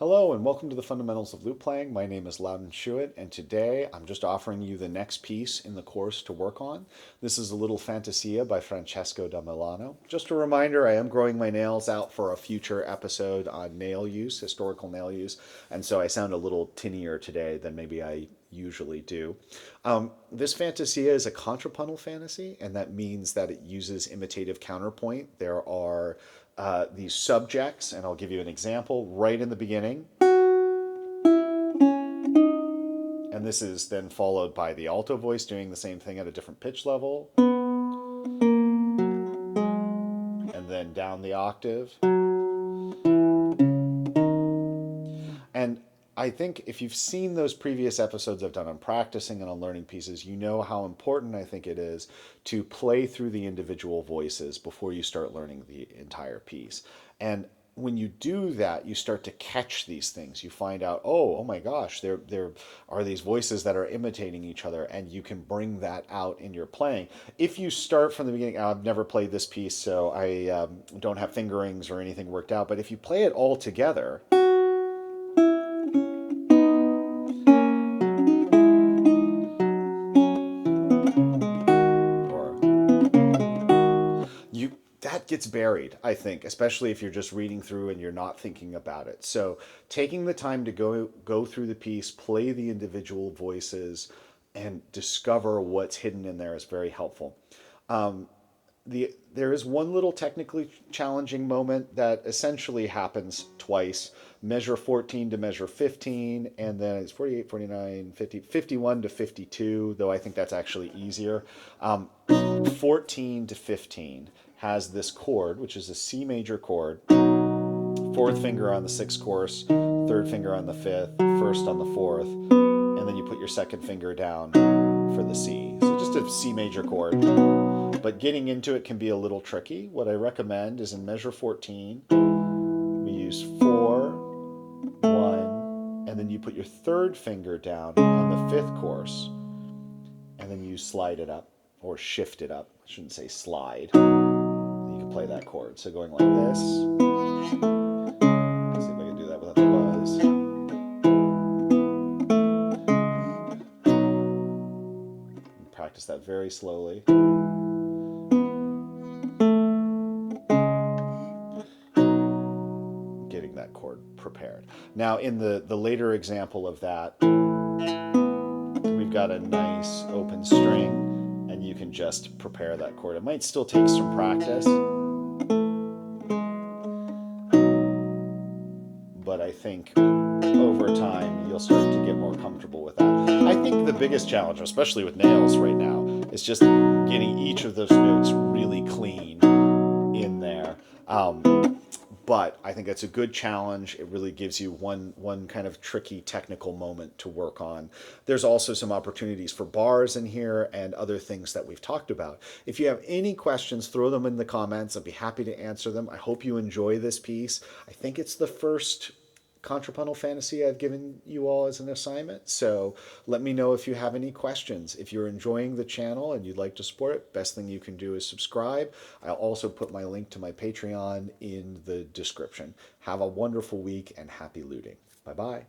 Hello and welcome to the Fundamentals of Lute Playing. My name is Laudon Schuett, and today I'm just offering you the next piece in the course to work on. This is a little Fantasia by Francesco da Milano. Just a reminder, I am growing my nails out for a future episode on nail use, historical nail use, and so I sound a little tinnier today than maybe I usually do. This Fantasia is a contrapuntal fantasy, and that means that it uses imitative counterpoint. There are these subjects, and I'll give you an example right in the beginning. And this is then followed by the alto voice doing the same thing at a different pitch level. And then down the octave. And I think if you've seen those previous episodes I've done on practicing and on learning pieces, you know how important I think it is to play through the individual voices before you start learning the entire piece. And when you do that, you start to catch these things. You find out, oh my gosh, there are these voices that are imitating each other, and you can bring that out in your playing. If you start from the beginning, I've never played this piece, so I don't have fingerings or anything worked out, but if you play it all together, that gets buried, I think, especially if you're just reading through and you're not thinking about it. So taking the time to go through the piece, play the individual voices, and discover what's hidden in there is very helpful. There is one little technically challenging moment that essentially happens twice. Measure 14 to measure 15, and then it's 48, 49, 50, 51 to 52, though I think that's actually easier. 14 to 15 has this chord, which is a C major chord, fourth finger on the sixth course, third finger on the fifth, first on the fourth, and then you put your second finger down for the C. So just a C major chord. But getting into it can be a little tricky. What I recommend is in measure 14, we use 4, 1, and then you put your third finger down on the fifth course, and then you slide it up, or shift it up. I shouldn't say slide. You can play that chord. So going like this. Let's see if I can do that without the buzz. Practice that very slowly. Getting that chord prepared. Now in the later example of that, we've got a nice open string, and you can just prepare that chord. It might still take some practice, but I think over time you'll start to get more comfortable with that. I think the biggest challenge, especially with nails right now, is just getting each of those notes really clean in there. But I think that's a good challenge. It really gives you one kind of tricky technical moment to work on. There's also some opportunities for bars in here and other things that we've talked about. If you have any questions, throw them in the comments. I'd be happy to answer them. I hope you enjoy this piece. I think it's the first contrapuntal fantasy I've given you all as an assignment. So let me know if you have any questions. If you're enjoying the channel and you'd like to support it, best thing you can do is subscribe. I'll also put my link to my Patreon in the description. Have a wonderful week and happy looting. Bye-bye.